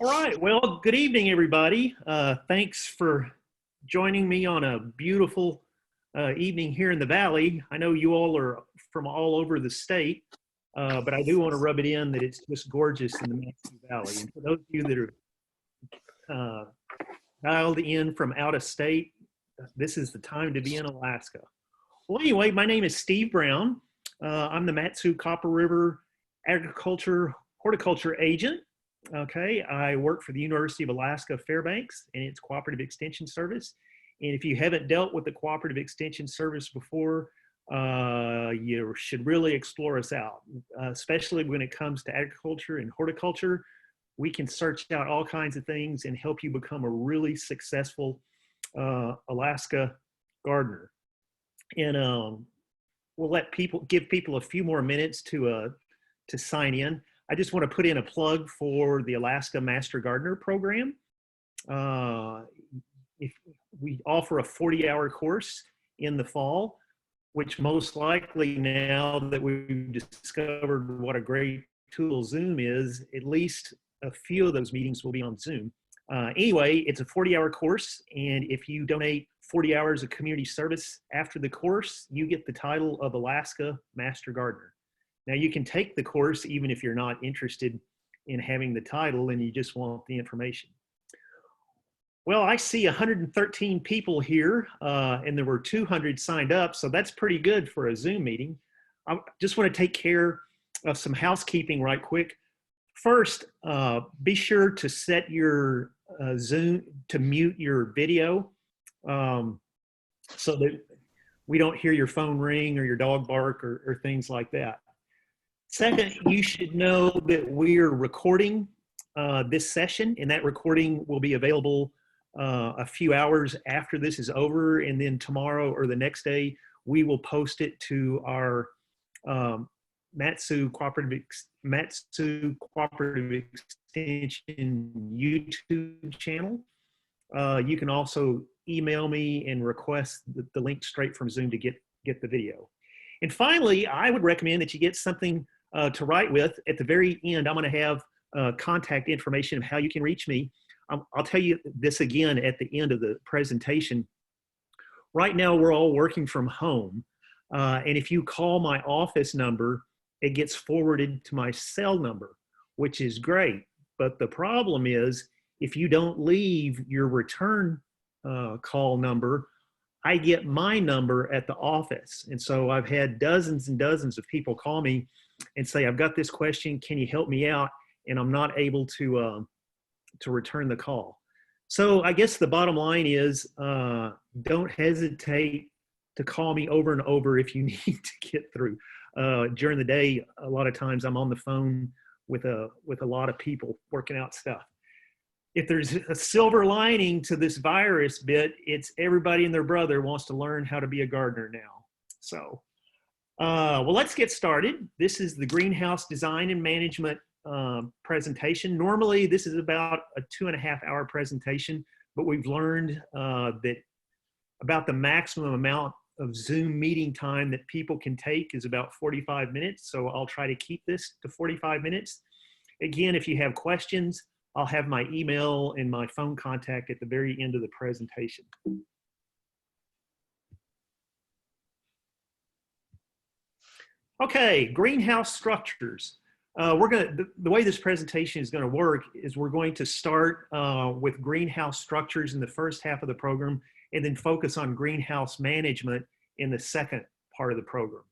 All right. Well, good evening, everybody. Thanks for joining me on a beautiful evening here in the Valley. I know you all are from all over the state, but I do want to rub it in that it's just gorgeous in the Matthew Valley. And for those of you that are uh, dialed in from out of state, this is the time to be in Alaska. Well, anyway, my name is Steve Brown. I'm the Matsu Copper River Agriculture Horticulture Agent. Okay, I work for the University of Alaska Fairbanks and its Cooperative Extension Service. And if you haven't dealt with the Cooperative Extension Service before, you should really explore us out, especially when it comes to agriculture and horticulture. We can search out all kinds of things and help you become a really successful Alaska gardener. And we'll give people a few more minutes to sign in. I just want to put in a plug for the Alaska Master Gardener program. If we offer a 40-hour course in the fall, which most likely, now that we've discovered what a great tool Zoom is, at least a few of those meetings will be on Zoom. Anyway, it's a 40-hour course, and if you donate 40 hours of community service after the course, you get the title of Alaska Master Gardener. Now, you can take the course even if you're not interested in having the title and you just want the information. Well, I see 113 people here, and there were 200 signed up, so that's pretty good for a Zoom meeting. I just want to take care of some housekeeping right quick. First, be sure to set your Zoom to mute your video so that we don't hear your phone ring or your dog bark or things like that. Second, you should know that we're recording this session, and that recording will be available a few hours after this is over, and then tomorrow or the next day, we will post it to our Matsu Cooperative Extension YouTube channel. You can also email me and request the link straight from Zoom to get the video. And finally, I would recommend that you get something to write with. At the very end, I'm going to have contact information of how you can reach me. I'll tell you this again at the end of the presentation. Right now, we're all working from home. And if you call my office number, it gets forwarded to my cell number, which is great. But the problem is, if you don't leave your return call number, I get my number at the office. And so I've had dozens and dozens of people call me and say, I've got this question, can you help me out? And I'm not able to return the call. So I guess the bottom line is, don't hesitate to call me over and over if you need to get through. During the day, a lot of times I'm on the phone with a lot of people working out stuff. If there's a silver lining to this virus bit, it's everybody and their brother wants to learn how to be a gardener now. So, well, let's get started. This is the greenhouse design and management presentation. Normally, this is about a 2.5-hour presentation, but we've learned that about the maximum amount of Zoom meeting time that people can take is about 45 minutes. So I'll try to keep this to 45 minutes. Again, if you have questions, I'll have my email and my phone contact at the very end of the presentation. Okay, greenhouse structures. The way this presentation is going to work is we're going to start with greenhouse structures in the first half of the program, and then focus on greenhouse management in the second part of the program.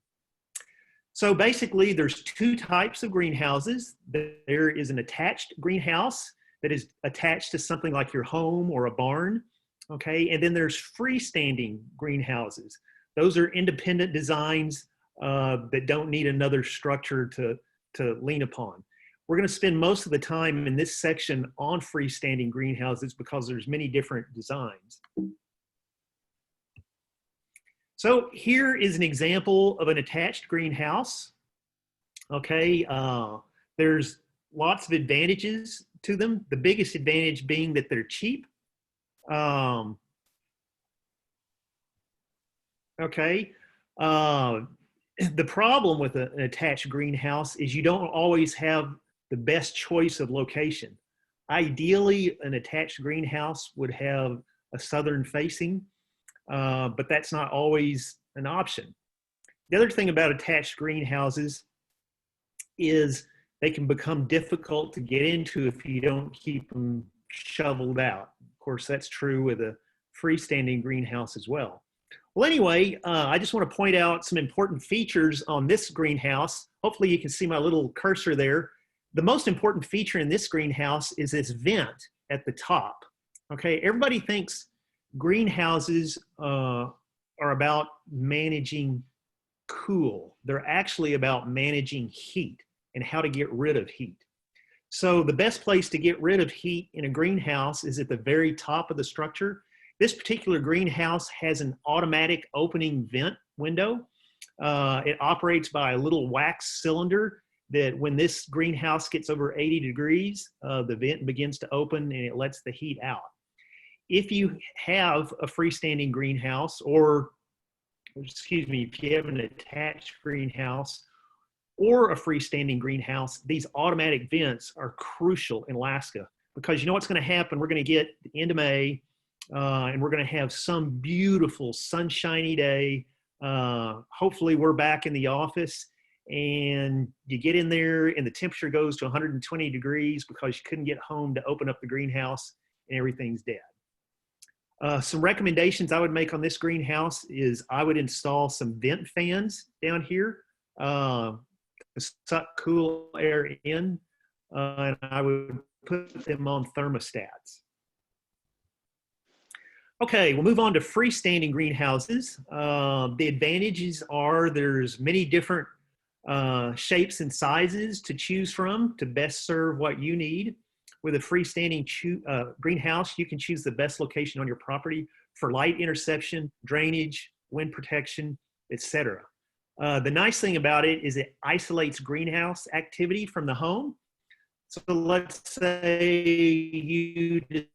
So basically, there's two types of greenhouses. There is an attached greenhouse that is attached to something like your home or a barn, okay? And then there's freestanding greenhouses. Those are independent designs that don't need another structure to lean upon. We're going to spend most of the time in this section on freestanding greenhouses because there's many different designs. So here is an example of an attached greenhouse. Okay, there's lots of advantages to them. The biggest advantage being that they're cheap. Okay, the problem with an attached greenhouse is you don't always have the best choice of location. Ideally, an attached greenhouse would have a southern facing, but that's not always an option. The other thing about attached greenhouses is they can become difficult to get into if you don't keep them shoveled out. Of course, that's true with a freestanding greenhouse as well. Well, anyway, I just want to point out some important features on this greenhouse. Hopefully you can see my little cursor there. The most important feature in this greenhouse is this vent at the top. Okay, everybody thinks greenhouses are about managing cool. They're actually about managing heat and how to get rid of heat. So the best place to get rid of heat in a greenhouse is at the very top of the structure. This particular greenhouse has an automatic opening vent window. It operates by a little wax cylinder that when this greenhouse gets over 80 degrees, the vent begins to open and it lets the heat out. If you have a freestanding greenhouse, or excuse me, if you have an attached greenhouse or a freestanding greenhouse, these automatic vents are crucial in Alaska, because you know what's going to happen. We're going to get the end of May, and we're going to have some beautiful sunshiny day. Hopefully we're back in the office, and you get in there and the temperature goes to 120 degrees because you couldn't get home to open up the greenhouse and everything's dead. Some recommendations I would make on this greenhouse is I would install some vent fans down here to suck cool air in, and I would put them on thermostats. Okay, we'll move on to freestanding greenhouses. The advantages are there's many different shapes and sizes to choose from to best serve what you need. With a freestanding greenhouse, you can choose the best location on your property for light interception, drainage, wind protection, etc. The nice thing about it is it isolates greenhouse activity from the home. So let's say you've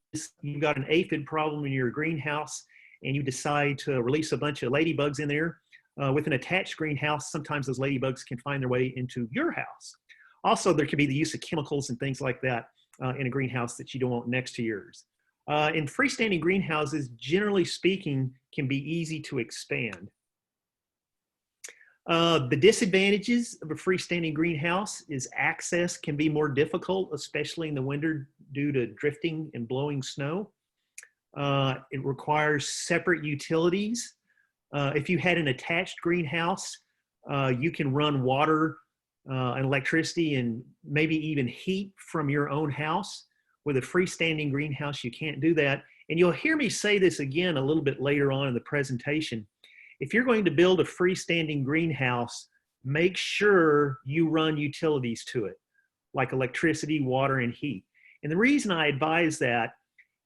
got an aphid problem in your greenhouse and you decide to release a bunch of ladybugs in there. With an attached greenhouse, sometimes those ladybugs can find their way into your house. Also, there could be the use of chemicals and things like that in a greenhouse that you don't want next to yours. And freestanding greenhouses, generally speaking, can be easy to expand. The disadvantages of a freestanding greenhouse is access can be more difficult, especially in the winter due to drifting and blowing snow. It requires separate utilities. If you had an attached greenhouse, you can run water and electricity and maybe even heat from your own house. With a freestanding greenhouse, you can't do that. And you'll hear me say this again a little bit later on in the presentation. If you're going to build a freestanding greenhouse, make sure you run utilities to it, like electricity, water, and heat. And the reason I advise that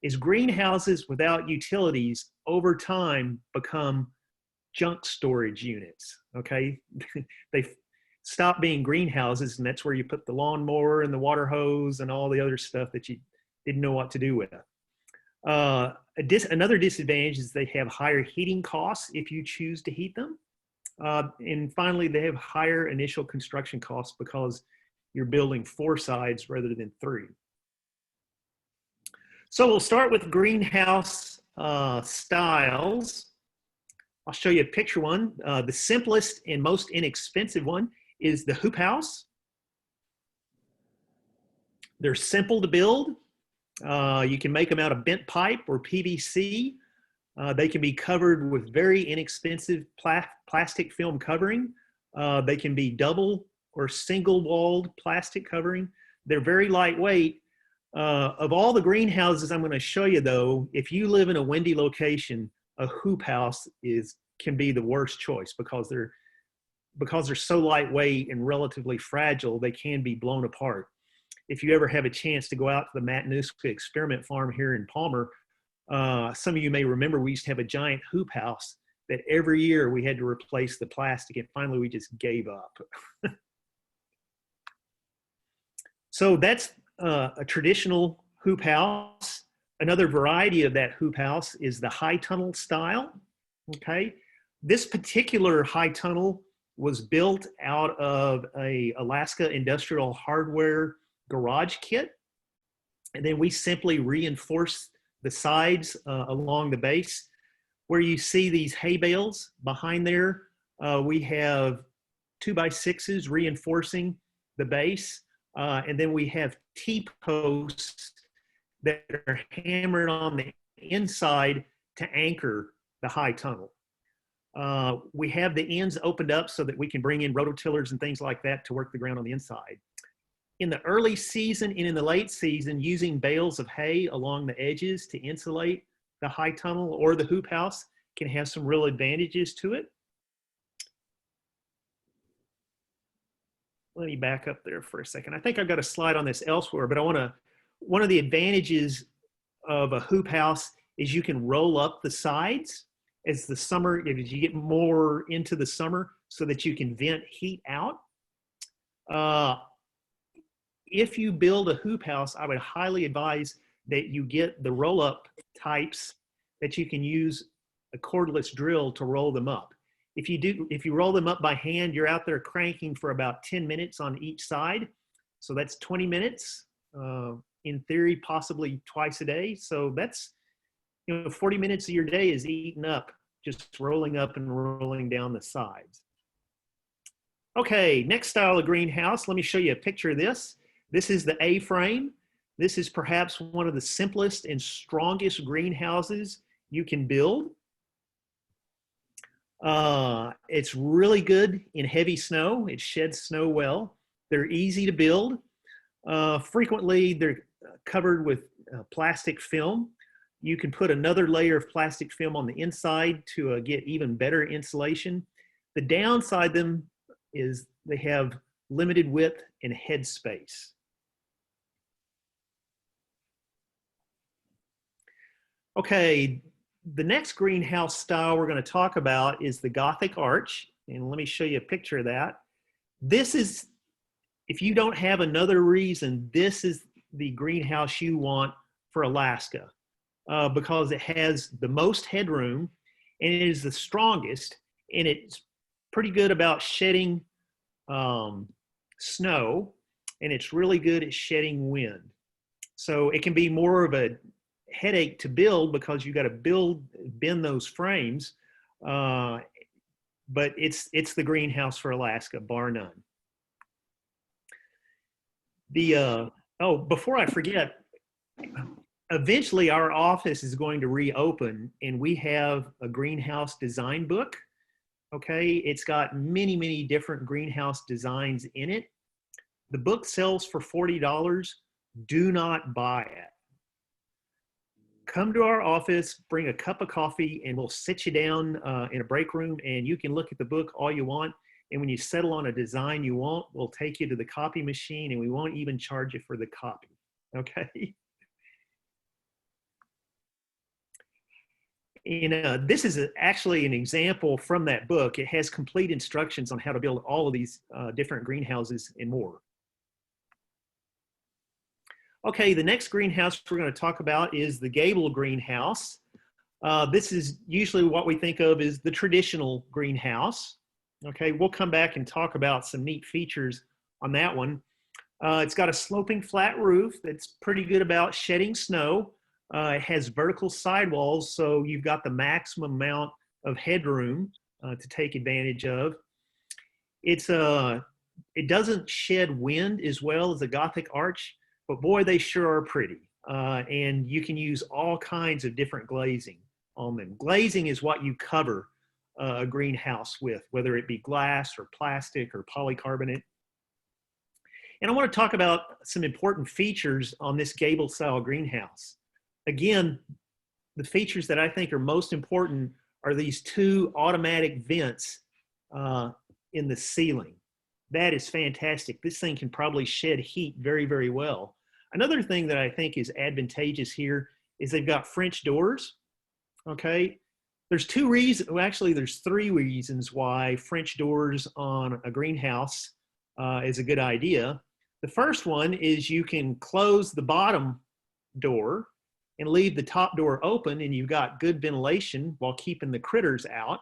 is greenhouses without utilities over time become junk storage units, okay? They stop being greenhouses, and that's where you put the lawnmower and the water hose and all the other stuff that you didn't know what to do with. Another disadvantage is they have higher heating costs if you choose to heat them. And finally, they have higher initial construction costs because you're building 4 sides rather than 3. So we'll start with greenhouse styles. I'll show you a picture one. The simplest and most inexpensive one is the hoop house. They're simple to build. You can make them out of bent pipe or PVC. They can be covered with very inexpensive plastic film covering. They can be double or single walled plastic covering. They're very lightweight. Of all the greenhouses I'm going to show you though, if you live in a windy location, a hoop house can be the worst choice because they're so lightweight and relatively fragile, they can be blown apart. If you ever have a chance to go out to the Matanuska Experiment Farm here in Palmer, some of you may remember we used to have a giant hoop house that every year we had to replace the plastic, and finally we just gave up. So that's a traditional hoop house. Another variety of that hoop house is the high tunnel style, okay? This particular high tunnel was built out of a Alaska Industrial Hardware garage kit. And then we simply reinforce the sides along the base. Where you see these hay bales behind there, we have 2x6s reinforcing the base. And then we have T-posts that are hammered on the inside to anchor the high tunnel. We have the ends opened up so that we can bring in rototillers and things like that to work the ground on the inside. In the early season and in the late season, using bales of hay along the edges to insulate the high tunnel or the hoop house can have some real advantages to it. Let me back up there for a second. I think I've got a slide on this elsewhere, but one of the advantages of a hoop house is you can roll up the sides as the summer, if you get more into the summer, so that you can vent heat out. If you build a hoop house, I would highly advise that you get the roll-up types that you can use a cordless drill to roll them up. If you roll them up by hand, you're out there cranking for about 10 minutes on each side. So that's 20 minutes, in theory, possibly twice a day. So that's, 40 minutes of your day is eaten up just rolling up and rolling down the sides. Okay, next style of greenhouse. Let me show you a picture of this. This is the A-frame. This is perhaps one of the simplest and strongest greenhouses you can build. It's really good in heavy snow. It sheds snow well. They're easy to build. Frequently, they're covered with plastic film. You can put another layer of plastic film on the inside to get even better insulation. The downside of them is they have limited width and head space. Okay, the next greenhouse style we're going to talk about is the Gothic arch. And let me show you a picture of that. This is, if you don't have another reason, this is the greenhouse you want for Alaska because it has the most headroom and it is the strongest, and it's pretty good about shedding snow, and it's really good at shedding wind. So it can be more of a headache to build because you got to bend those frames, but it's the greenhouse for Alaska, bar none. Before I forget, eventually our office is going to reopen, and we have a greenhouse design book. Okay, it's got many different greenhouse designs in it. The book sells for $40. Do not buy it. Come to our office, bring a cup of coffee, and we'll sit you down in a break room, and you can look at the book all you want. And when you settle on a design you want, we'll take you to the copy machine, and we won't even charge you for the copy. Okay? And this is actually an example from that book. It has complete instructions on how to build all of these different greenhouses and more. Okay, the next greenhouse we're going to talk about is the Gable greenhouse. This is usually what we think of as the traditional greenhouse. Okay, we'll come back and talk about some neat features on that one. It's got a sloping flat roof that's pretty good about shedding snow. It has vertical sidewalls, so you've got the maximum amount of headroom to take advantage of. It doesn't shed wind as well as a Gothic arch, but boy, they sure are pretty. And you can use all kinds of different glazing on them. Glazing is what you cover a greenhouse with, whether it be glass or plastic or polycarbonate. And I want to talk about some important features on this Gable style greenhouse. Again, the features that I think are most important are these two automatic vents in the ceiling. That is fantastic. This thing can probably shed heat very well. Another thing that I think is advantageous here is they've got French doors. Okay, there's two reasons, well, actually there's three reasons why French doors on a greenhouse is a good idea. The first one is you can close the bottom door and leave the top door open, and you've got good ventilation while keeping the critters out.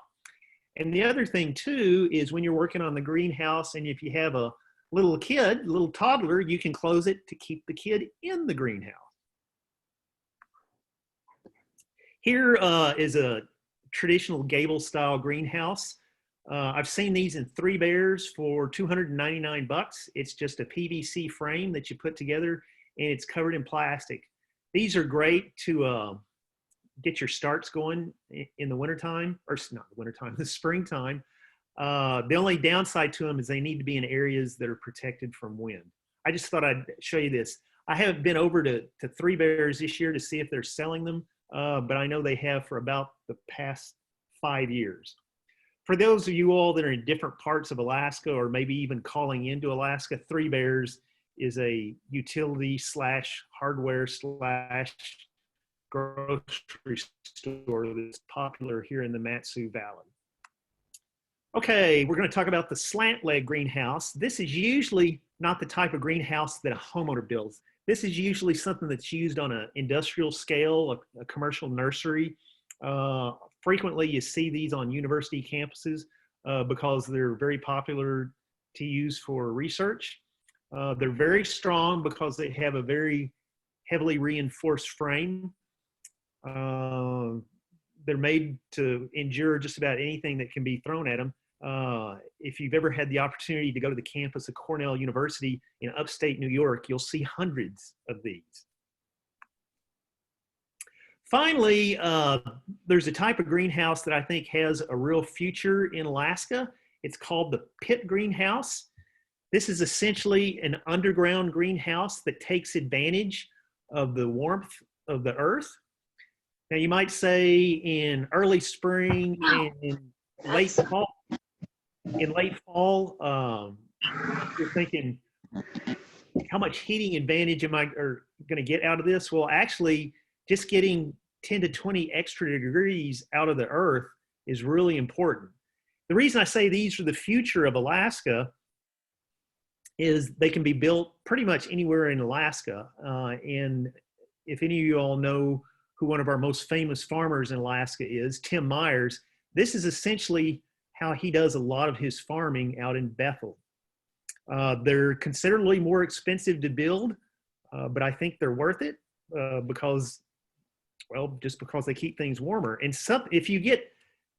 And the other thing too is when you're working on the greenhouse, and if you have a little kid, a little toddler, you can close it to keep the kid in the greenhouse. Here is a traditional Gable style greenhouse. I've seen these in 3 bears for 299 bucks. It's just a PVC frame that you put together and it's covered in plastic. These are great to get your starts going in the wintertime, or not the wintertime, the springtime. The only downside to them is they need to be in areas that are protected from wind. I just thought I'd show you this. I haven't been over to 3 bears this year to see if they're selling them, but I know they have for about the past 5 years. For those of you all that are in different parts of Alaska or maybe even calling into Alaska, 3 Bears is a utility slash hardware slash grocery store that's popular here in the Matsu Valley. Okay, we're going to talk about the slant-leg greenhouse. This is usually not the type of greenhouse that a homeowner builds. This is usually something that's used on an industrial scale, a commercial nursery. Frequently, you see these on university campuses because they're very popular to use for research. They're very strong because they have a very heavily reinforced frame. They're made to endure just about anything that can be thrown at them. If you've ever had the opportunity to go to the campus of Cornell University in upstate New York, you'll see hundreds of these. Finally, there's a type of greenhouse that I think has a real future in Alaska. It's called the pit greenhouse. This is essentially an underground greenhouse that takes advantage of the warmth of the earth. Now you might say in early spring and in late fall, you're thinking, how much heating advantage am I going to get out of this? Well, actually, just getting 10 to 20 extra degrees out of the earth is really important. The reason I say these are the future of Alaska is they can be built pretty much anywhere in Alaska. And if any of you all know who one of our most famous farmers in Alaska is, Tim Myers, this is essentially how he does a lot of his farming out in Bethel. They're considerably more expensive to build, but I think they're worth it because, well, just because they keep things warmer. And if you get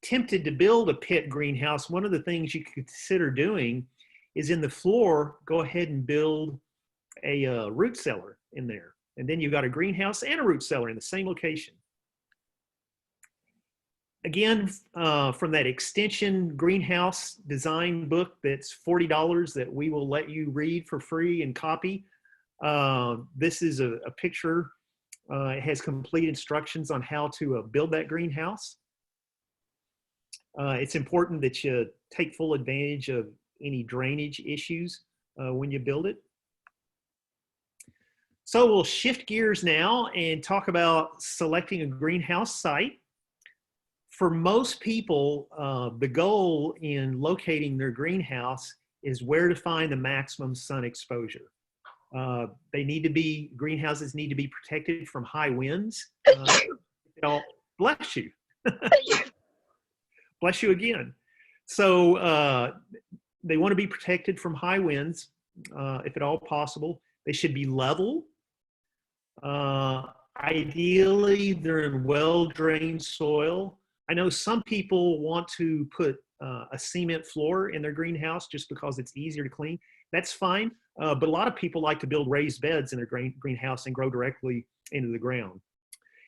tempted to build a pit greenhouse, one of the things you could consider doing is in the floor, go ahead and build a root cellar in there. And then you've got a greenhouse and a root cellar in the same location. Again, from that extension greenhouse design book that's $40 that we will let you read for free and copy. This is a picture. It has complete instructions on how to build that greenhouse. It's important that you take full advantage of any drainage issues when you build it. So we'll shift gears now and talk about selecting a greenhouse site. For most people, the goal in locating their greenhouse is where to find the maximum sun exposure. Greenhouses need to be protected from high winds. Bless you. Bless you again. So they want to be protected from high winds, if at all possible. They should be level. Ideally, they're in well-drained soil. I know some people want to put a cement floor in their greenhouse just because it's easier to clean. That's fine, but a lot of people like to build raised beds in their greenhouse and grow directly into the ground.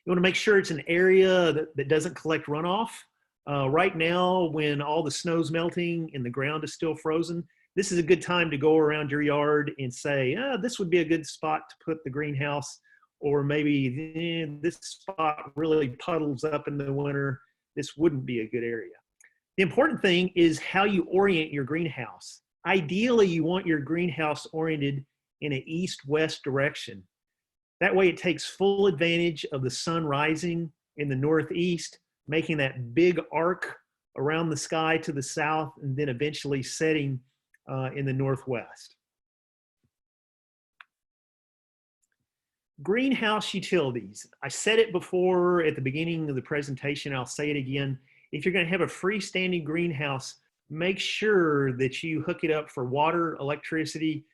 You want to make sure it's an area that doesn't collect runoff. Right now, when all the snow's melting and the ground is still frozen, this is a good time to go around your yard and say, this would be a good spot to put the greenhouse, or maybe this spot really puddles up in the winter. This wouldn't be a good area. The important thing is how you orient your greenhouse. Ideally, you want your greenhouse oriented in an east-west direction. That way it takes full advantage of the sun rising in the northeast, making that big arc around the sky to the south, and then eventually setting in the northwest. Greenhouse utilities. I said it before at the beginning of the presentation, I'll say it again. If you're going to have a freestanding greenhouse, make sure that you hook it up for water, electricity,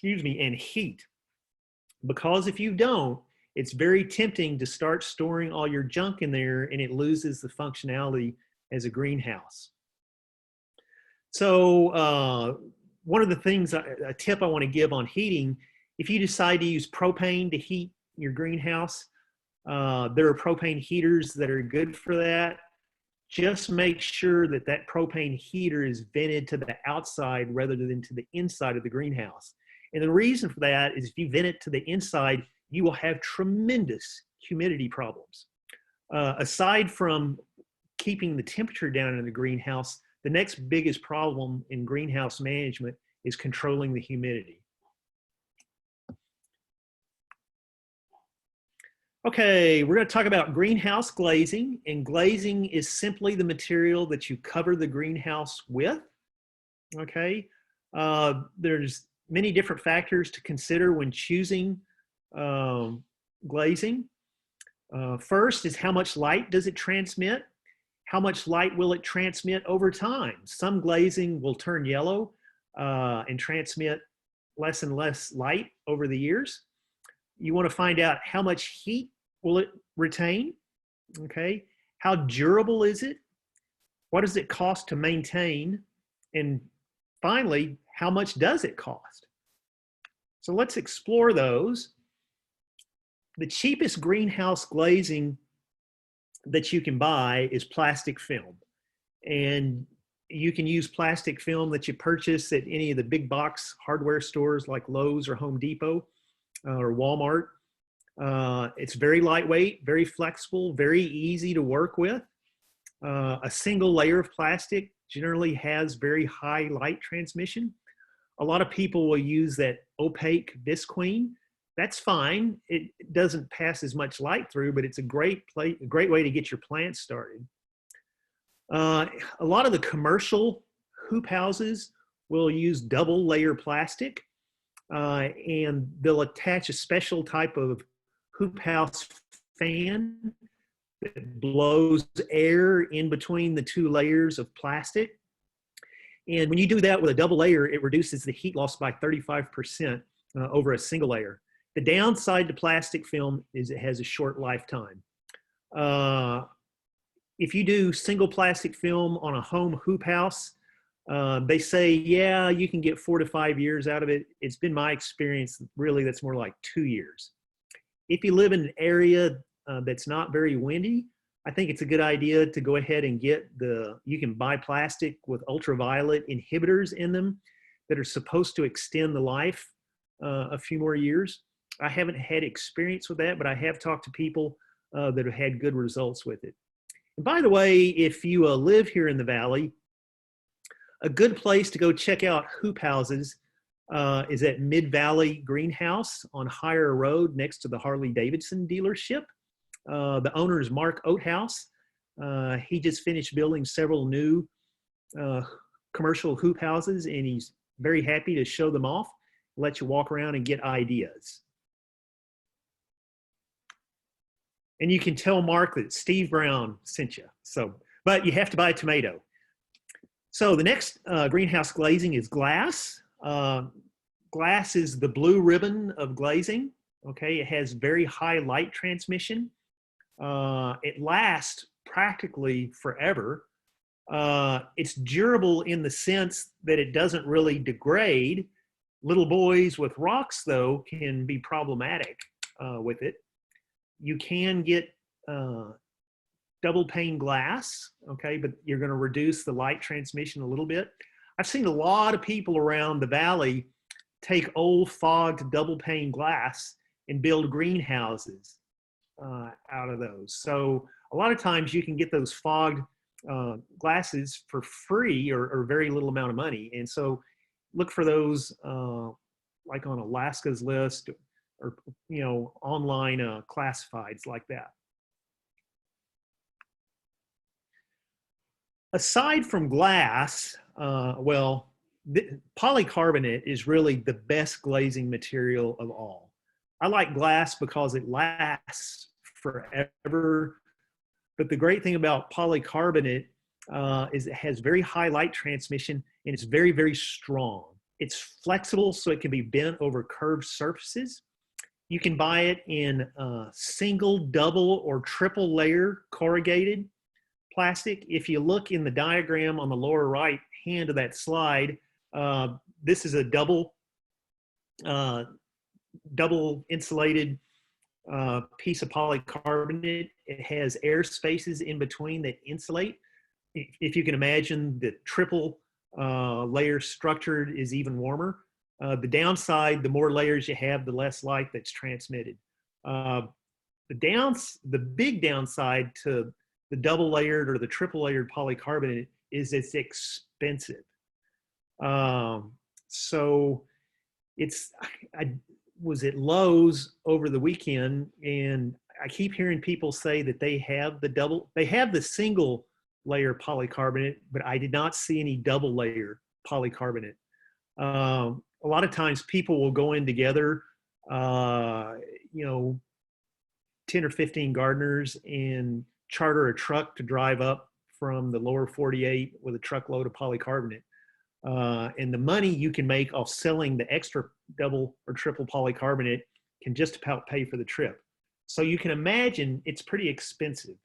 and heat. Because if you don't, it's very tempting to start storing all your junk in there, and it loses the functionality as a greenhouse. So one of the things, a tip I want to give on heating, if you decide to use propane to heat your greenhouse, there are propane heaters that are good for that. Just make sure that that propane heater is vented to the outside rather than to the inside of the greenhouse. And the reason for that is if you vent it to the inside, you will have tremendous humidity problems. Aside from keeping the temperature down in the greenhouse, the next biggest problem in greenhouse management is controlling the humidity. Okay, we're going to talk about greenhouse glazing, and glazing is simply the material that you cover the greenhouse with. Okay, there's many different factors to consider when choosing glazing. First is how much light does it transmit? How much light will it transmit over time? Some glazing will turn yellow and transmit less and less light over the years. You want to find out how much heat will it retain, okay? How durable is it? What does it cost to maintain? And finally, how much does it cost? So let's explore those. The cheapest greenhouse glazing that you can buy is plastic film. And you can use plastic film that you purchase at any of the big box hardware stores like Lowe's or Home Depot or Walmart. It's very lightweight, very flexible, very easy to work with. A single layer of plastic generally has very high light transmission. A lot of people will use that opaque visqueen. That's fine. It doesn't pass as much light through, but it's a great way to get your plants started. A lot of the commercial hoop houses will use double layer plastic, and they'll attach a special type of hoop house fan that blows air in between the two layers of plastic. And when you do that with a double layer, it reduces the heat loss by 35% over a single layer. The downside to plastic film is it has a short lifetime. If you do single plastic film on a home hoop house, they say, yeah, you can get 4 to 5 years out of it. It's been my experience, really, that's more like 2 years. If you live in an area that's not very windy, I think it's a good idea to go ahead and you can buy plastic with ultraviolet inhibitors in them that are supposed to extend the life a few more years. I haven't had experience with that, but I have talked to people that have had good results with it. And by the way, if you live here in the Valley, a good place to go check out hoop houses is at Mid-Valley Greenhouse on Higher Road next to the Harley-Davidson dealership. The owner is Mark Oathouse. He just finished building several new commercial hoop houses, and he's very happy to show them off, let you walk around and get ideas. And you can tell Mark that Steve Brown sent you. But you have to buy a tomato. So the next greenhouse glazing is glass. Glass is the blue ribbon of glazing. Okay, it has very high light transmission. It lasts practically forever. It's durable in the sense that it doesn't really degrade. Little boys with rocks, though, can be problematic with it. You can get double pane glass, okay, but you're going to reduce the light transmission a little bit. I've seen a lot of people around the valley take old fogged double pane glass and build greenhouses out of those. So a lot of times you can get those fogged glasses for free or very little amount of money. And so look for those like on Alaska's list or, you know, online classifieds like that. Aside from glass, polycarbonate is really the best glazing material of all. I like glass because it lasts forever, but the great thing about polycarbonate is it has very high light transmission and it's very, very strong. It's flexible, so it can be bent over curved surfaces. You can buy it in single, double, or triple layer corrugated plastic. If you look in the diagram on the lower right hand of that slide, this is a double insulated piece of polycarbonate. It has air spaces in between that insulate. If you can imagine, the triple layer structured is even warmer. The downside, the more layers you have, the less light that's transmitted. The big downside to the double layered or the triple layered polycarbonate is it's expensive. So I was at Lowe's over the weekend, and I keep hearing people say that they have the single layer polycarbonate, but I did not see any double layer polycarbonate. A lot of times people will go in together, 10 or 15 gardeners, and charter a truck to drive up from the lower 48 with a truckload of polycarbonate. And the money you can make off selling the extra double or triple polycarbonate can just about pay for the trip. So you can imagine it's pretty expensive.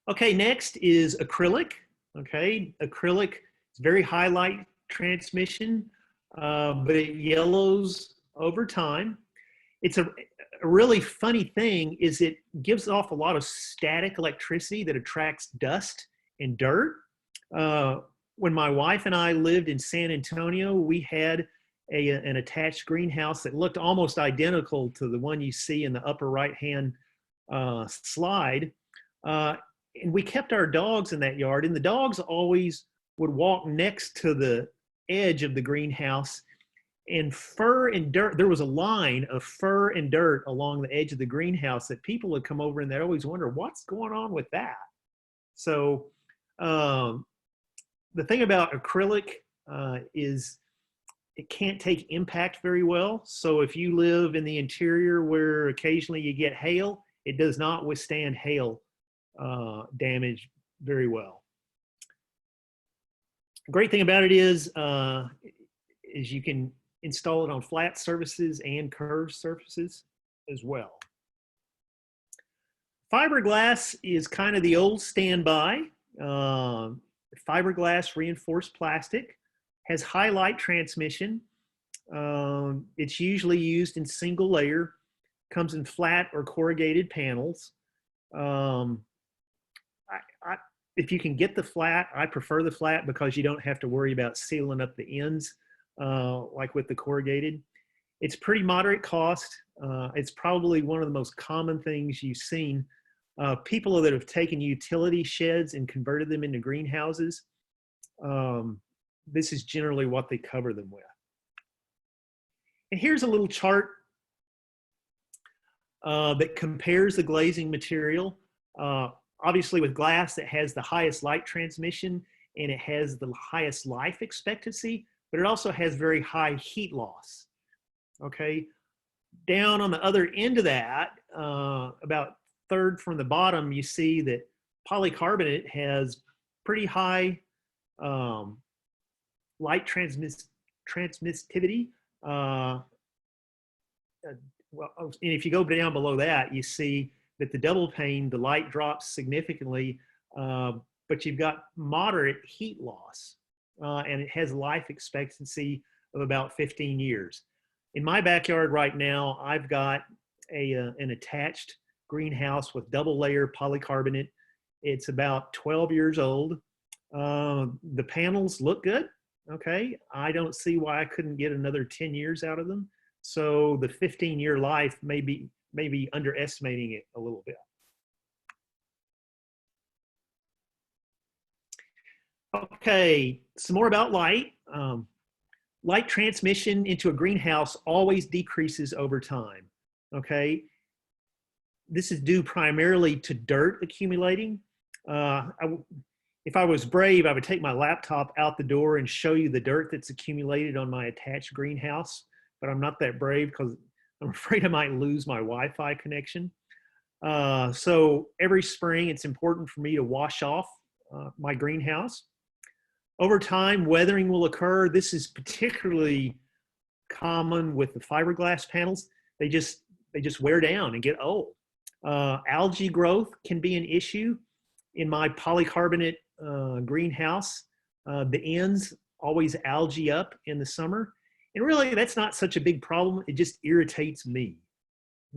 Okay, next is acrylic. Okay, acrylic is very high light transmission, but it yellows over time. It's a really funny thing is it gives off a lot of static electricity that attracts dust and dirt. When my wife and I lived in San Antonio, we had an attached greenhouse that looked almost identical to the one you see in the upper right-hand slide. And we kept our dogs in that yard, and the dogs always would walk next to the edge of the greenhouse, and fur and dirt, there was a line of fur and dirt along the edge of the greenhouse that people would come over and they'd always wonder, what's going on with that? So the thing about acrylic is it can't take impact very well. So if you live in the interior where occasionally you get hail, it does not withstand hail damage very well. The great thing about it is you can install it on flat surfaces and curved surfaces as well. Fiberglass is kind of the old standby. Fiberglass reinforced plastic has high light transmission. It's usually used in single layer, comes in flat or corrugated panels. If you can get the flat, I prefer the flat because you don't have to worry about sealing up the ends like with the corrugated. It's pretty moderate cost. It's probably one of the most common things you've seen. People that have taken utility sheds and converted them into greenhouses, this is generally what they cover them with. And here's a little chart that compares the glazing material. Obviously with glass, it has the highest light transmission and it has the highest life expectancy, but it also has very high heat loss. Okay, down on the other end of that, about third from the bottom, you see that polycarbonate has pretty high light transmissivity. Well, and if you go down below that, you see that the double pane, the light drops significantly, but you've got moderate heat loss, and it has life expectancy of about 15 years. In my backyard right now, I've got an attached greenhouse with double layer polycarbonate. It's about 12 years old. The panels look good. Okay, I don't see why I couldn't get another 10 years out of them. So the 15-year life may be underestimating it a little bit. Okay, some more about light. Light transmission into a greenhouse always decreases over time. Okay, this is due primarily to dirt accumulating. If I was brave, I would take my laptop out the door and show you the dirt that's accumulated on my attached greenhouse, but I'm not that brave because I'm afraid I might lose my Wi-Fi connection. So every spring, it's important for me to wash off my greenhouse. Over time, weathering will occur. This is particularly common with the fiberglass panels. They just wear down and get old. Algae growth can be an issue. In my polycarbonate greenhouse, the ends always algae up in the summer. And really, that's not such a big problem. It just irritates me.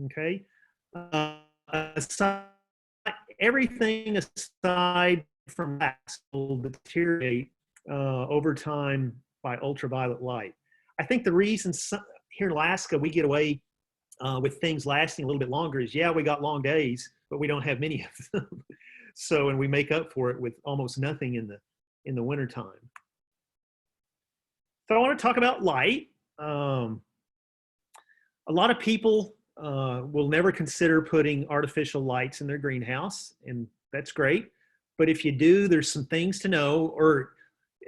Okay. Aside, everything aside from that will deteriorate over time by ultraviolet light. I think the reason here in Alaska we get away with things lasting a little bit longer is, yeah, we got long days, but we don't have many of them. So, and we make up for it with almost nothing in the wintertime. So I want to talk about light. A lot of people will never consider putting artificial lights in their greenhouse, and that's great. But if you do, there's some things to know, or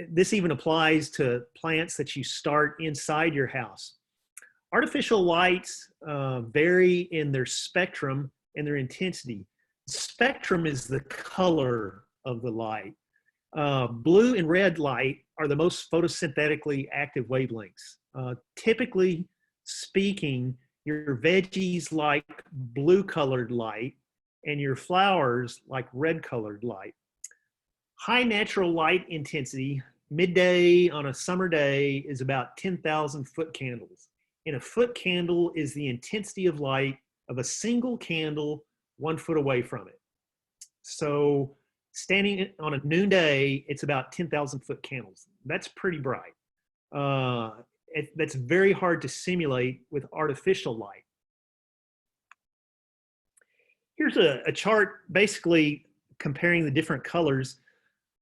this even applies to plants that you start inside your house. Artificial lights vary in their spectrum and their intensity. Spectrum is the color of the light. Blue and red light are the most photosynthetically active wavelengths. Typically speaking, your veggies like blue colored light and your flowers like red colored light. High natural light intensity, midday on a summer day, is about 10,000 foot candles. And a foot candle is the intensity of light of a single candle 1 foot away from it. So standing on a noonday, it's about 10,000 foot candles. That's pretty bright. That's very hard to simulate with artificial light. Here's a chart basically comparing the different colors.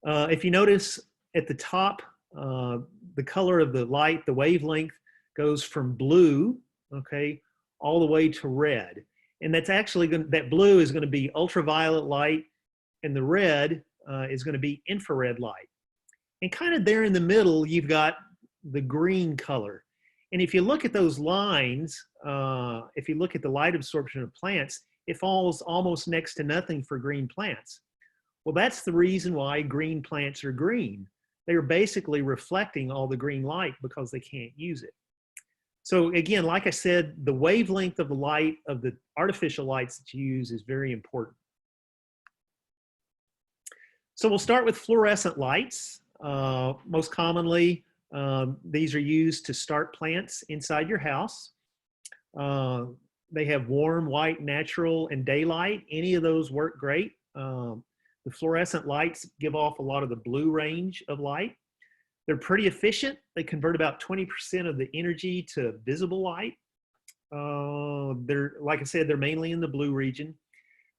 If you notice at the top, the color of the light, the wavelength goes from blue, okay, all the way to red. And that's actually that blue is going to be ultraviolet light, and the red is going to be infrared light. And kind of there in the middle, you've got the green color. And if you look at those lines, if you look at the light absorption of plants, it falls almost next to nothing for green plants. Well, that's the reason why green plants are green. They are basically reflecting all the green light because they can't use it. So again, like I said, the wavelength of the light of the artificial lights that you use is very important. So we'll start with fluorescent lights. Most commonly, these are used to start plants inside your house. They have warm, white, natural, and daylight. Any of those work great. The fluorescent lights give off a lot of the blue range of light. They're pretty efficient. They convert about 20% of the energy to visible light. Like I said, they're mainly in the blue region.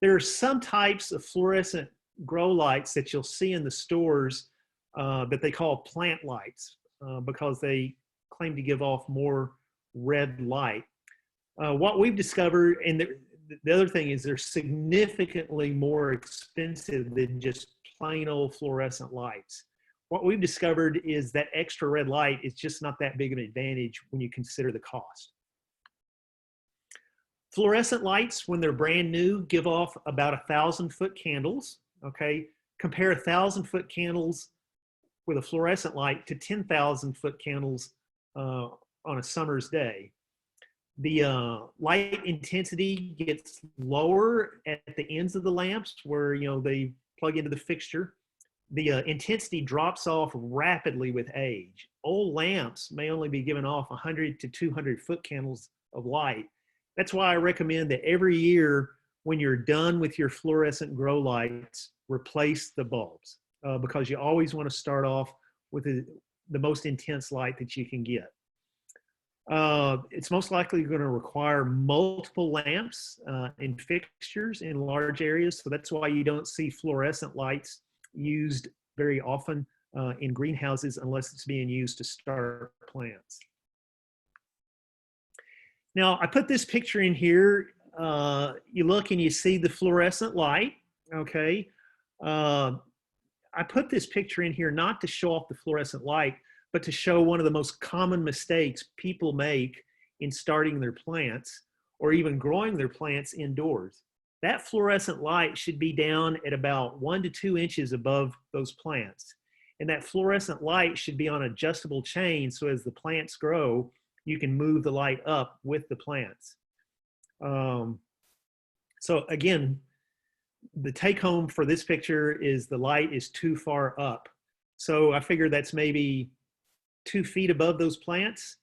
There are some types of fluorescent grow lights that you'll see in the stores that they call plant lights because they claim to give off more red light. What we've discovered, and the other thing is they're significantly more expensive than just plain old fluorescent lights. What we've discovered is that extra red light is just not that big of an advantage when you consider the cost. Fluorescent lights, when they're brand new, give off about 1,000 foot candles, okay? Compare 1,000 foot candles with a fluorescent light to 10,000 foot candles on a summer's day. The light intensity gets lower at the ends of the lamps where, they plug into the fixture. The intensity drops off rapidly with age. Old lamps may only be giving off 100 to 200 foot candles of light. That's why I recommend that every year when you're done with your fluorescent grow lights, replace the bulbs because you always want to start off with the most intense light that you can get. It's most likely going to require multiple lamps and fixtures in large areas. So that's why you don't see fluorescent lights used very often in greenhouses unless it's being used to start plants. Now, I put this picture in here. You look and you see the fluorescent light, okay? I put this picture in here not to show off the fluorescent light, but to show one of the most common mistakes people make in starting their plants or even growing their plants indoors. That fluorescent light should be down at about 1 to 2 inches above those plants. And that fluorescent light should be on an adjustable chain so as the plants grow, you can move the light up with the plants. So again, the take home for this picture is the light is too far up. So I figure that's maybe 2 feet above those plants.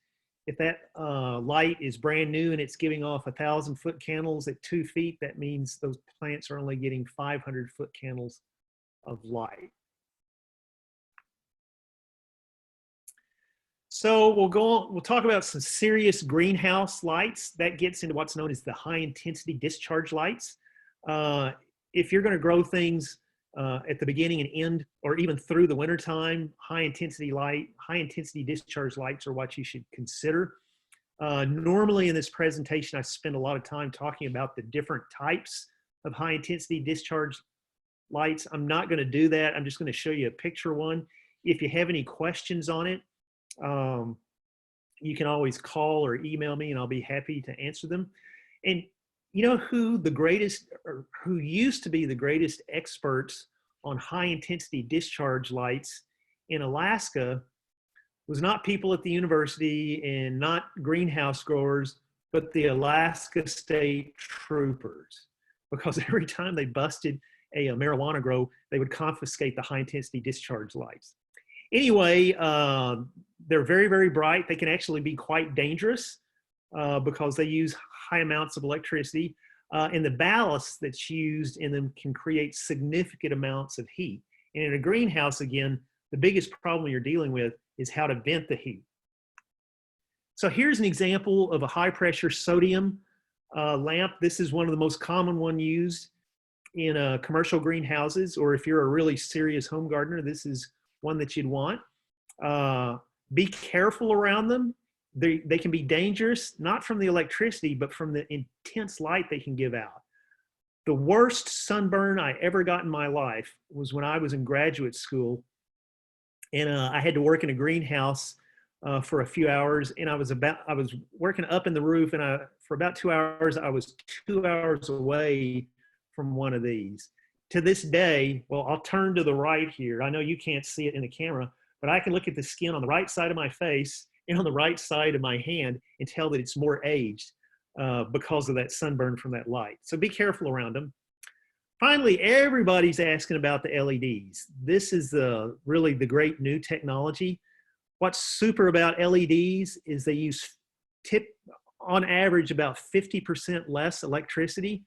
If that light is brand new and it's giving off 1,000-foot candles at 2 feet, that means those plants are only getting 500-foot candles of light. So we'll go on, we'll talk about some serious greenhouse lights. That gets into what's known as the high intensity discharge lights. If you're going to grow things at the beginning and end, or even through the wintertime, high intensity discharge lights are what you should consider. Normally in this presentation, I spend a lot of time talking about the different types of high intensity discharge lights. I'm not going to do that. I'm just going to show you a picture one. If you have any questions on it, you can always call or email me and I'll be happy to answer them. And you know who the greatest, or who used to be the greatest experts on high intensity discharge lights in Alaska was not people at the university and not greenhouse growers, but the Alaska State Troopers. Because every time they busted a marijuana grow, they would confiscate the high intensity discharge lights. Anyway, they're very, very bright. They can actually be quite dangerous because they use high amounts of electricity, and the ballast that's used in them can create significant amounts of heat. And in a greenhouse, again, the biggest problem you're dealing with is how to vent the heat. So here's an example of a high pressure sodium lamp. This is one of the most common one used in commercial greenhouses, or if you're a really serious home gardener, this is one that you'd want. Be careful around them. They can be dangerous, not from the electricity, but from the intense light they can give out. The worst sunburn I ever got in my life was when I was in graduate school, and I had to work in a greenhouse for a few hours, and I was working up in the roof, and for about 2 hours, I was 2 hours away from one of these. To this day, well, I'll turn to the right here. I know you can't see it in the camera, but I can look at the skin on the right side of my face and on the right side of my hand and tell that it's more aged because of that sunburn from that light. So be careful around them. Finally, everybody's asking about the LEDs. This is really the great new technology. What's super about LEDs is they use on average about 50% less electricity.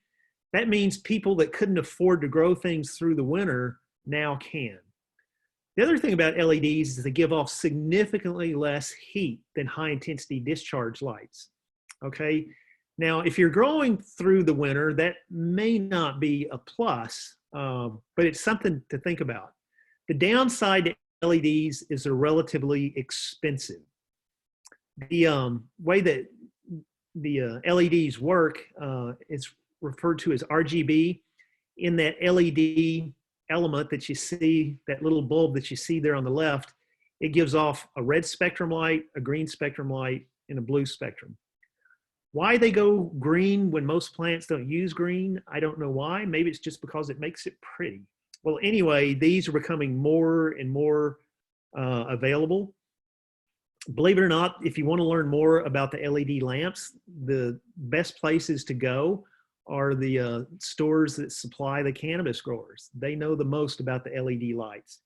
That means people that couldn't afford to grow things through the winter now can. The other thing about LEDs is they give off significantly less heat than high intensity discharge lights. Okay, now if you're growing through the winter, that may not be a plus, but it's something to think about. The downside to LEDs is they're relatively expensive. The way that the LEDs work is referred to as RGB. In that LED element that you see, that little bulb that you see there on the left, it gives off a red spectrum light, a green spectrum light, and a blue spectrum. Why they go green when most plants don't use green, I don't know why. Maybe it's just because it makes it pretty. Well, anyway, these are becoming more and more available. Believe it or not, if you want to learn more about the LED lamps, the best places to go are the stores that supply the cannabis growers. They know the most about the LED lights.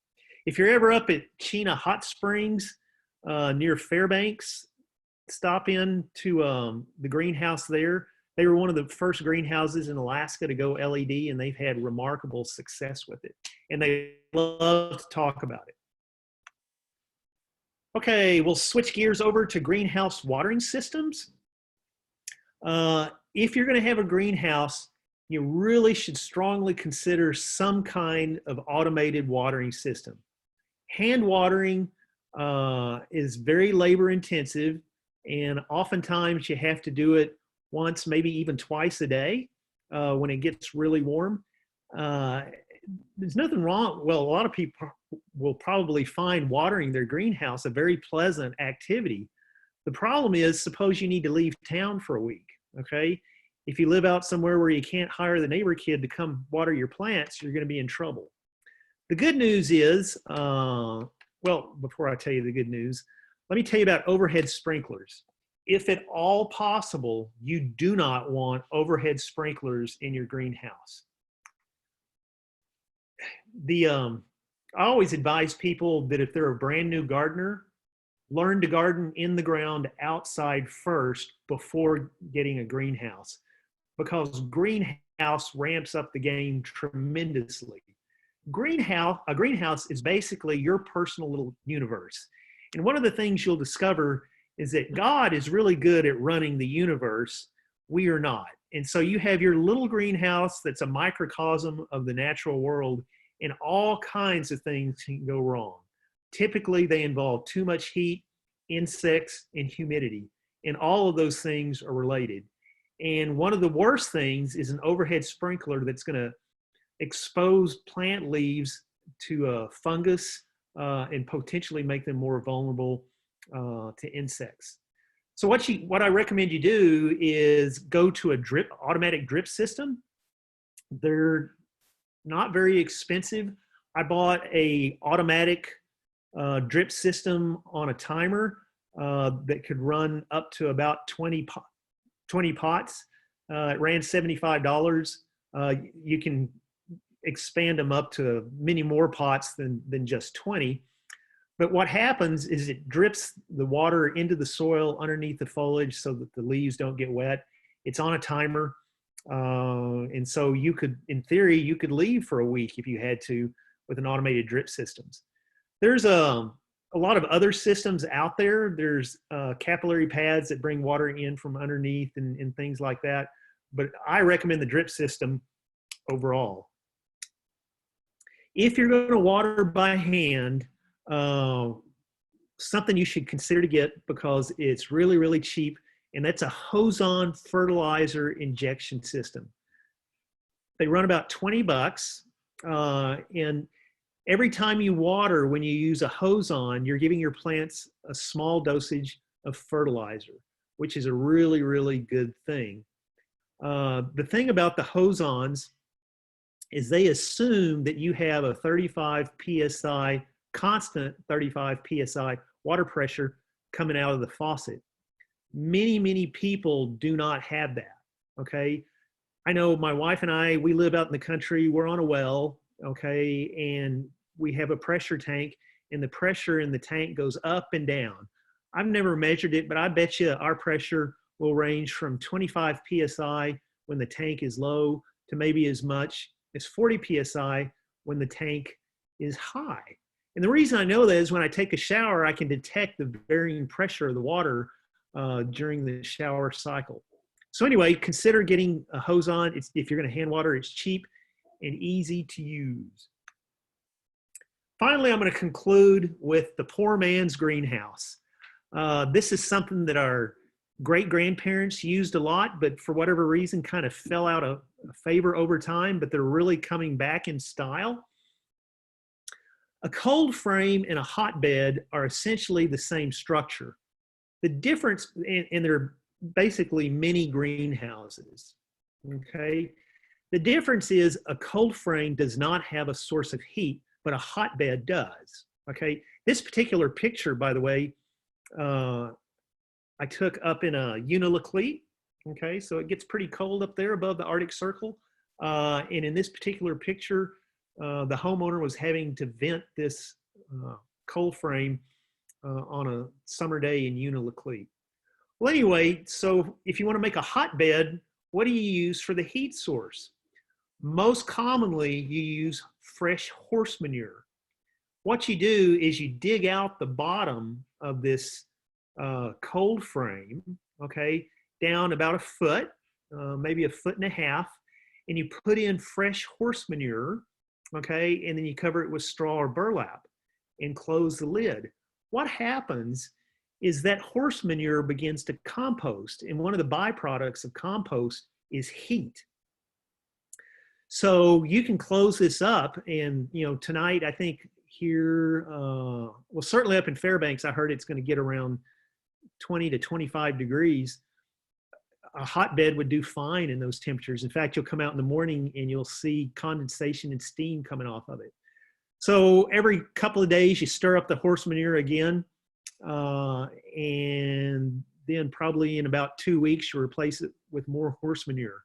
If you're ever up at Chena Hot Springs near Fairbanks, stop in to the greenhouse there. They were one of the first greenhouses in Alaska to go LED, and they've had remarkable success with it. And they love to talk about it. Okay, we'll switch gears over to greenhouse watering systems. If you're going to have a greenhouse, you really should strongly consider some kind of automated watering system. Hand watering is very labor intensive, and oftentimes you have to do it once, maybe even twice a day when it gets really warm. There's nothing wrong. Well, a lot of people will probably find watering their greenhouse a very pleasant activity. The problem is, suppose you need to leave town for a week. Okay, if you live out somewhere where you can't hire the neighbor kid to come water your plants, you're going to be in trouble. The good news is, well, before I tell you the good news, let me tell you about overhead sprinklers. If at all possible, you do not want overhead sprinklers in your greenhouse. I always advise people that if they're a brand new gardener, learn to garden in the ground outside first before getting a greenhouse, because greenhouse ramps up the game tremendously. A greenhouse is basically your personal little universe. And one of the things you'll discover is that God is really good at running the universe. We are not. And so you have your little greenhouse that's a microcosm of the natural world, and all kinds of things can go wrong. Typically, they involve too much heat, insects, and humidity. And all of those things are related. And one of the worst things is an overhead sprinkler that's going to expose plant leaves to fungus and potentially make them more vulnerable to insects. So what I recommend you do is go to a automatic drip system. They're not very expensive. I bought a automatic drip system on a timer that could run up to about 20 pots. It ran $75. You can expand them up to many more pots than just 20. But what happens is it drips the water into the soil underneath the foliage so that the leaves don't get wet. It's on a timer. And so you could, in theory, you could leave for a week if you had to with an automated drip systems. There's a lot of other systems out there. There's capillary pads that bring water in from underneath and things like that. But I recommend the drip system overall. If you're going to water by hand, something you should consider to get, because it's really, really cheap, and that's a hose-on fertilizer injection system. They run about 20 bucks, and every time you water, when you use a hose-on, you're giving your plants a small dosage of fertilizer, which is a really, really good thing. The thing about the hose-ons is they assume that you have a 35 PSI, constant 35 PSI water pressure coming out of the faucet. Many, many people do not have that, okay? I know my wife and I, we live out in the country, we're on a well, okay? And we have a pressure tank, and the pressure in the tank goes up and down. I've never measured it, but I bet you our pressure will range from 25 PSI when the tank is low to maybe as much as 40 PSI when the tank is high. And the reason I know that is when I take a shower, I can detect the varying pressure of the water during the shower cycle. So anyway, consider getting a hose on. If you're going to hand water, it's cheap and easy to use. Finally, I'm going to conclude with the poor man's greenhouse. This is something that our great-grandparents used a lot, but for whatever reason kind of fell out of favor over time, but they're really coming back in style. A cold frame and a hotbed are essentially the same structure. The difference, and they're basically mini greenhouses, okay? The difference is a cold frame does not have a source of heat, but a hotbed does, okay? This particular picture, by the way, I took up in a Unilaclete, okay? So it gets pretty cold up there above the Arctic Circle. And in this particular picture, the homeowner was having to vent this cold frame on a summer day in Unilaclete. Well, anyway, so if you want to make a hotbed, what do you use for the heat source? Most commonly, you use fresh horse manure. What you do is you dig out the bottom of this cold frame, okay, down about a foot, maybe 1.5 feet, and you put in fresh horse manure, okay, and then you cover it with straw or burlap and close the lid. What happens is that horse manure begins to compost, and one of the byproducts of compost is heat. So you can close this up, and tonight I think here, well, certainly up in Fairbanks, I heard it's going to get around 20 to 25 degrees. A hotbed would do fine in those temperatures. In fact, you'll come out in the morning and you'll see condensation and steam coming off of it. So every couple of days you stir up the horse manure again, and then probably in about 2 weeks, you'll replace it with more horse manure.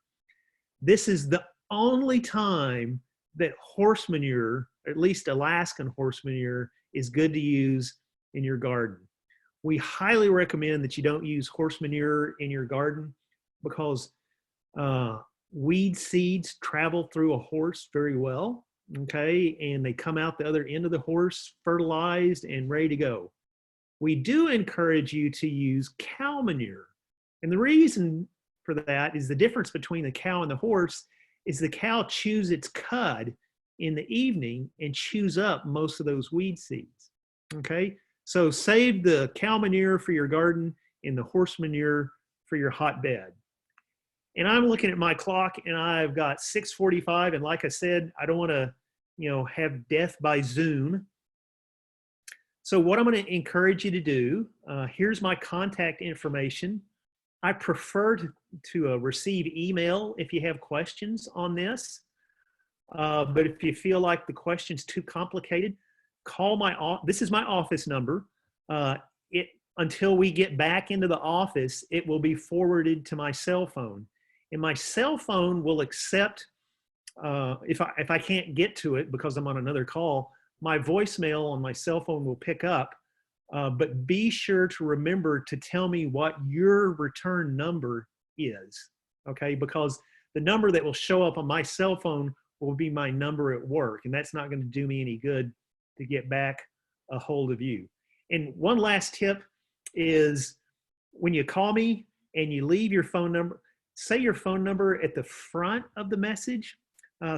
This is the only time that horse manure, at least Alaskan horse manure, is good to use in your garden. We highly recommend that you don't use horse manure in your garden because weed seeds travel through a horse very well, okay? And they come out the other end of the horse fertilized and ready to go. We do encourage you to use cow manure. And the reason for that is the difference between the cow and the horse is the cow chews its cud in the evening and chews up most of those weed seeds, okay? So save the cow manure for your garden and the horse manure for your hotbed. And I'm looking at my clock and I've got 6:45. And like I said, I don't want to, have death by Zoom. So what I'm going to encourage you to do, here's my contact information. I prefer to receive email if you have questions on this. But if you feel like the question's too complicated, call this is my office number. Until we get back into the office, it will be forwarded to my cell phone. And my cell phone will accept, if I can't get to it because I'm on another call, my voicemail on my cell phone will pick up. But be sure to remember to tell me what your return number is, okay? Because the number that will show up on my cell phone will be my number at work, and that's not going to do me any good to get back a hold of you. And one last tip is when you call me and you leave your phone number, say your phone number at the front of the message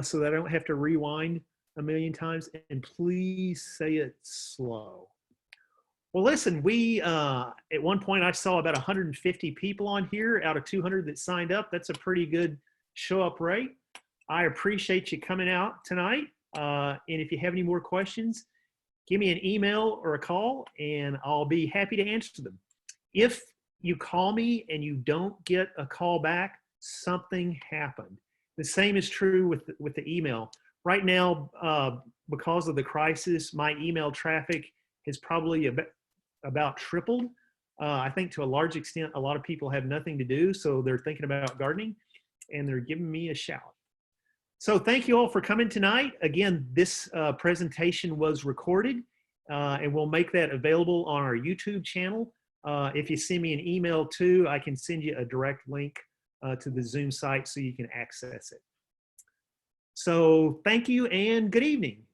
so that I don't have to rewind a million times, and please say it slow. Well, listen, at one point I saw about 150 people on here out of 200 that signed up. That's a pretty good show up rate. I appreciate you coming out tonight. And if you have any more questions, give me an email or a call and I'll be happy to answer them. If you call me and you don't get a call back, something happened. The same is true with the email. Right now, because of the crisis, my email traffic has probably about tripled. I think to a large extent, a lot of people have nothing to do, so they're thinking about gardening and they're giving me a shout. So thank you all for coming tonight. Again, this presentation was recorded and we'll make that available on our YouTube channel. If you send me an email too, I can send you a direct link to the Zoom site so you can access it. So thank you and good evening.